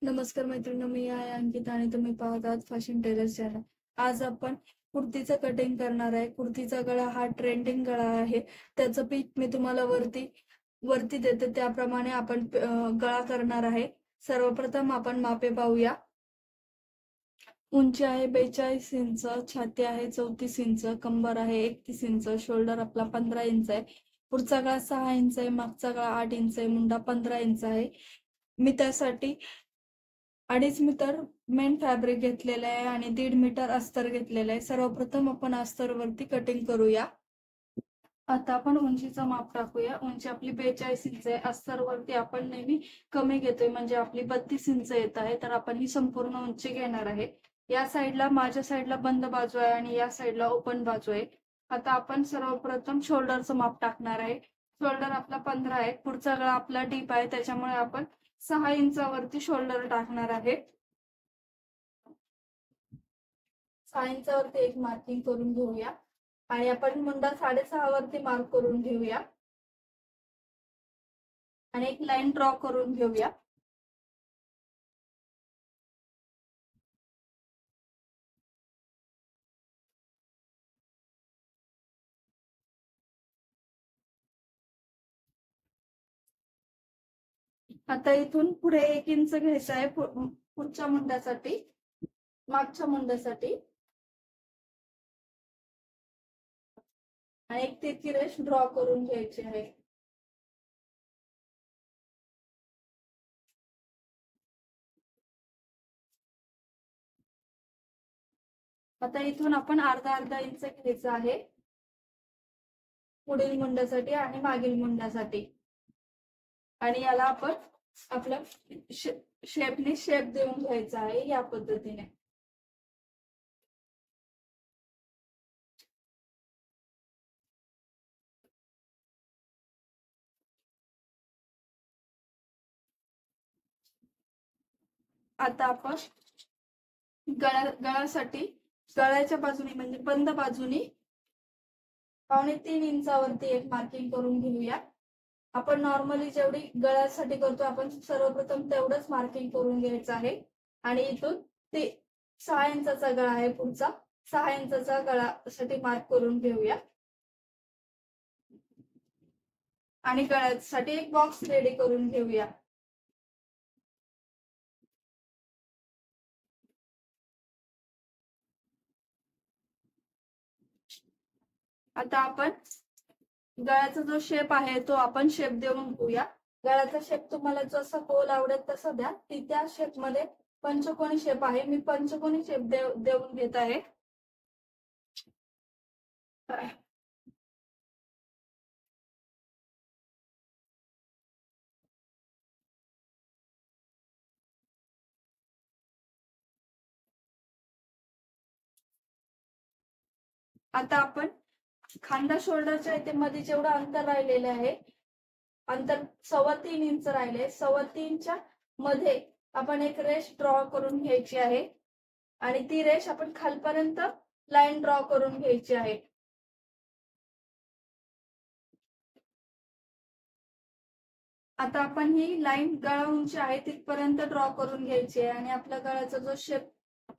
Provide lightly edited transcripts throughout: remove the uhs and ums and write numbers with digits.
नमस्कार मैत्रिणी, मी आहे अंकिता आणि तुम्ही पाहत आहात फॅशन टेलर चॅनल. आज आपण कुर्तीचं कटिंग करणार आहे. कुर्तीचा गळा हा ट्रेंडिंग गळा आहे. त्याचं पीक मी तुम्हाला वरती वरती देते, त्याप्रमाणे आपण गळा करणार आहे. सर्वप्रथम आपण मापे पाहूया. उंची आहे 42 इंच, छाती आहे 34 इंच, कंबर आहे 31 इंच, शोल्डर आपला 15 इंच आहे, पुढचा गळा 6 इंच आहे, मागचा गळा 8 इंच आहे, मुंडा 15 इंच आहे. मी त्यासाठी 2.5 मीटर मेन फॅब्रिक घेतलेलं आहे आणि 1.5 मीटर अस्तर घेतलेलं आहे. सर्वप्रथम आपण अस्तरवरती कटिंग करूया. आता आपण उंचीचं माप टाकूया. उंची आपली 42 इंच आहे. अस्तरवरती आपण नेहमी कमी घेतोय, म्हणजे आपली 32 इंच येत आहे, तर आपण ही संपूर्ण उंची घेणार आहे. या साईडला, माझ्या साईडला बंद बाजू आहे आणि या साईडला ओपन बाजू आहे. आता आपण सर्वप्रथम शोल्डरचं माप टाकणार आहे. शोल्डर आपला 15 आहे. पुढचा गळा आपला डीप आहे, त्याच्यामुळे आपण 6 इंचावरती शोल्डर टाकणार आहे. 6 इंचावरती एक मार्किंग करून घेऊया आणि आपण मुंडा 6.5 वरती मार्क करून घेऊया आणि एक लाईन ड्रॉ करून घेऊया. आता इथून पुढे 1 इंच घ्यायचं आहे पुढच्या मुंड्यासाठी, मागच्या मुंड्यासाठी, आणि एक तिरकी रेष ड्रॉ करून घ्यायची आहे. आता इथून आपण अर्धा इंच घ्यायचं आहे पुढील मुंड्यासाठी आणि मागील मुंड्यासाठी, आणि याला आपण आपल्या शेपने शेप देऊन घ्यायचा आहे या पद्धतीने. आता आपण गळ्यासाठी गळ्याच्या बाजूने म्हणजे बंद बाजूनी 2.25 इंचावरती एक मार्किंग करून घेऊया. आपण नॉर्मली जेवढी गळ्यासाठी करतो, आपण सर्वप्रथम तेवढंच मार्किंग करून घ्यायचं आहे. आणि इथून ते 6 इंचाचा गळा आहे पुढचा, 6 इंचाचा गळासाठी मार्क करून घेऊया आणि गळ्यासाठी एक बॉक्स रेडी करून घेऊया. आता आपण गळ्याचा जो शेप आहे तो आपण शेप देऊन घेऊया. गळ्याचा शेप तुम्हाला जसा गोल आवडेल तसा द्या. त्या शेप मध्ये पंचकोनी शेप आहे, मी पंचकोनी शेप देऊन घेत आहे. आता आपण खांदा शोल्डरच्या इथे मध्ये जेवढं अंतर राहिलेलं आहे, अंतर 3.25 इंच राहिले, 3.25च्या मध्ये आपण एक रेष ड्रॉ करून घ्यायची आहे आणि ती रेष आपण खालपर्यंत लाईन ड्रॉ करून घ्यायची आहे. आता आपण ही लाईन गळा उंची आहे तिथपर्यंत ड्रॉ करून घ्यायची आहे आणि आपल्या गळ्याचा जो शेप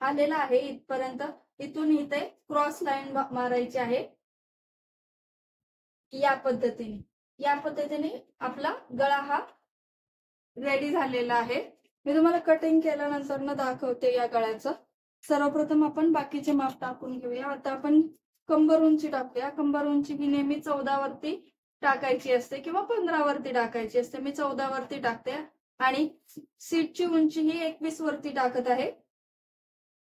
आलेला आहे इथपर्यंत, इथून इथे क्रॉस लाईन मारायची आहे. या पद्धतीने आपला गळा हा रेडी झालेला आहे. मी तुम्हाला कटिंग केल्यानंतर न दाखवते या गळ्याचं. सर्वप्रथम आपण बाकीचे माप टाकून घेऊया. आता आपण कंबर उंची टाकूया. कंबर उंची ही नेहमी 14 वरती टाकायची असते किंवा 15 वरती टाकायची असते. मी 14 वरती टाकते आणि सीटची उंची ही 21 वरती टाकत आहे.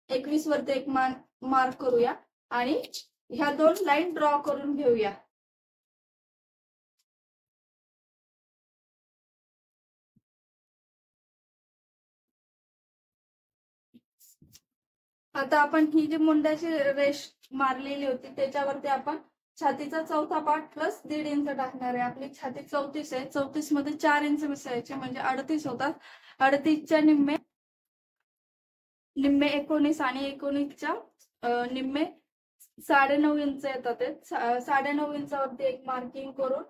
21 वरती एक मार्क करूया आणि ह्या 2 लाईन ड्रॉ करून घेऊया. आता आपण ही जी मुंड्याची रेष मारलेली होती त्याच्यावरती आपण छातीचा चौथा पार्ट प्लस 1.5 इंच टाकणार आहे. आपली छाती 34 आहे, 34 मध्ये 4 इंच मिसळायचे म्हणजे 38 होतात. 38च्या निम्मे 19 आणि 19च्या निम्मे 9.5 इंच येतात. 9.5 इंचावरती एक मार्किंग करून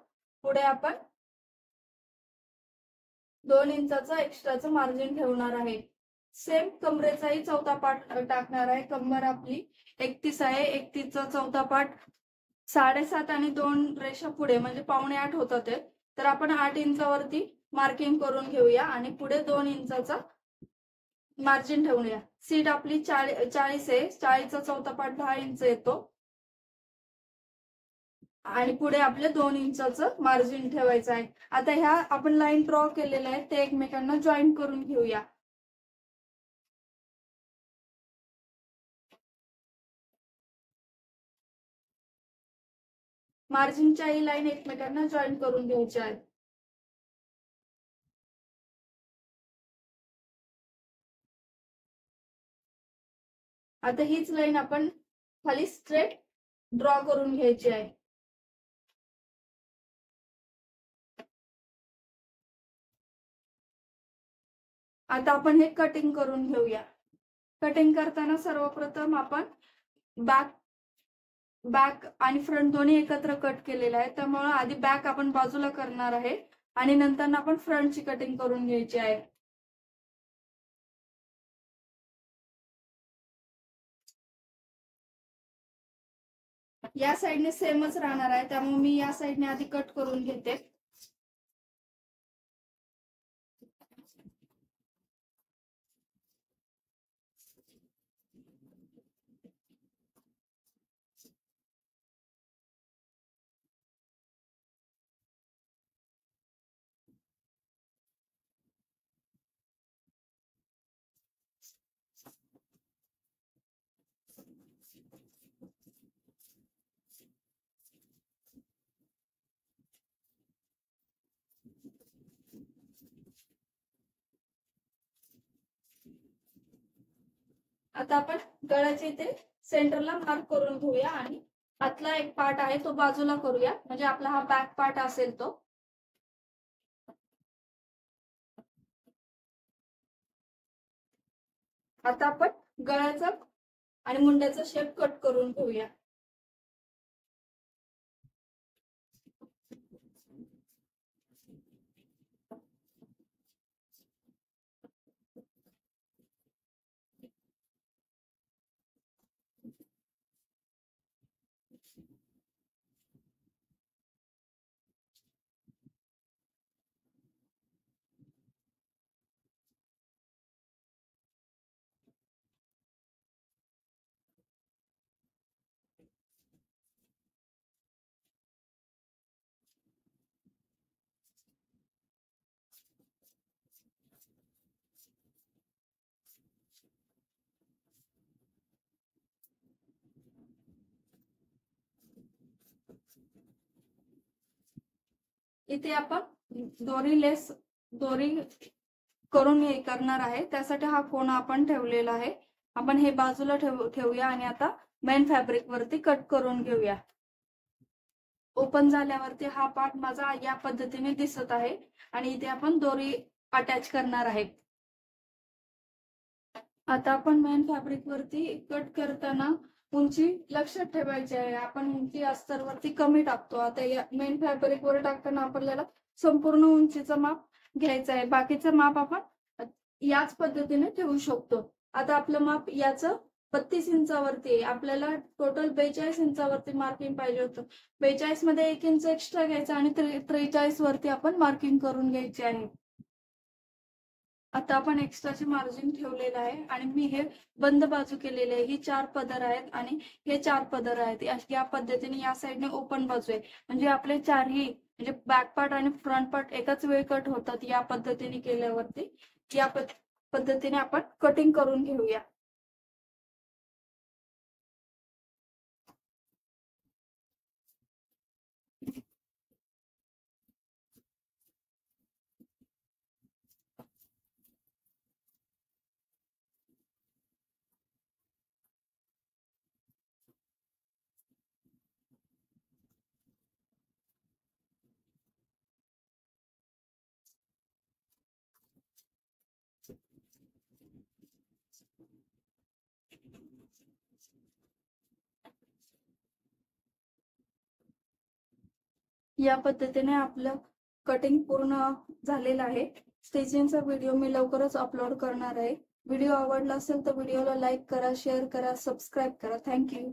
पुढे आपण 2 इंचाचं एक्स्ट्राचं मार्जिन ठेवणार आहे. सेम कमरेचाही चौथा पार्ट टाकणार आहे. कंबर आपली 31 आहे. 31चा चौथा पार्ट 7.5 आणि 2 रेषा पुढे म्हणजे 7.25 होतं ते. तर आपण 8 इंचावरती मार्किंग करून घेऊया आणि पुढे 2 इंचाचा मार्जिन ठेवूया. सीट आपली 40 आहे. 40चा चौथा पार्ट 10 इंच येतो आणि पुढे आपले 2 इंचाचं मार्जिन ठेवायचं आहे. आता ह्या आपण लाईन ड्रॉ केलेल्या आहेत ते एकमेकांना जॉईन करून घेऊया. मार्जिनच्याही लाईन एकमेकांना जॉईन करून घ्यायच्या आहेत. आता हीच लाईन आपण खाली स्ट्रेट ड्रॉ करून घ्यायची आहे. आता आपण हे कटिंग करून घेऊया. कटिंग करताना सर्वप्रथम आपण बॅक आणि फ्रंट दोन्ही एकत्र कट केलेले आहे. त्यामुळे आधी बॅक आपण बाजूला करणार आहे आणि नंतर आपण फ्रंटची कटिंग करून घ्यायची आहे. या साईडने सेमच राहणार आहे, त्यामुळे मी या साईडने आधी कट करून घेते. आता आपण गळ्याच्या इथे सेंटरला मार्क करून घेऊया आणि आतला एक पार्ट आहे तो बाजूला करूया, म्हणजे आपला हा बॅक पार्ट असेल तो. आता आपण गळ्याचा आणि मुंड्याचा शेप कट करून घेऊया. इथे आपण दोरी करून हे करणार आहे, त्यासाठी हा कोना आपण ठेवलेला आहे. आपण हे बाजूला ठेवूया आणि आता मेन फॅब्रिक वरती कट करून घेऊया. ओपन झाल्यावरती हा पार्ट माझा या पद्धतीने दिसत आहे आणि इथे आपण दोरी अटॅच करणार आहे. आता आपण मेन फॅब्रिक वरती कट करताना उंची लक्षात ठेवायची आहे. आपण उंची अस्तरवरती कमी टाकतो. आता या मेन फॅब्रिक वर टाकताना आपल्याला संपूर्ण उंचीचं माप घ्यायचं आहे. बाकीचं माप आपण याच पद्धतीने ठेवू शकतो. आता आपलं माप याचं 32 इंचावरती आहे. आपल्याला टोटल 42 इंचावरती मार्किंग पाहिजे होतं. 42 मध्ये 1 इंच एक्स्ट्रा घ्यायचं आणि 43 वरती आपण मार्किंग करून घ्यायची आहे. आता आपण एक्स्ट्राचे मार्जिन ठेवलेलं आहे आणि मी हे बंद बाजू केलेली आहे. ही 4 पदर आहेत आणि हे 4 पदर आहेत. या पद्धतीने या साईडने ओपन बाजू आहे, म्हणजे आपले चारही म्हणजे बॅक पार्ट आणि फ्रंट पार्ट एकाच वेळी कट होतात. या पद्धतीने केल्यावरती या पद्धतीने आपण कटिंग करून घेऊया. या पद्धतीने आपलं कटिंग पूर्ण झालेलं आहे. स्टिचिंगचा व्हिडिओ मी लवकरच अपलोड करणार आहे. व्हिडिओ आवडला असेल तर व्हिडिओला लाईक करा, शेअर करा, सबस्क्राईब करा. थँक्यू.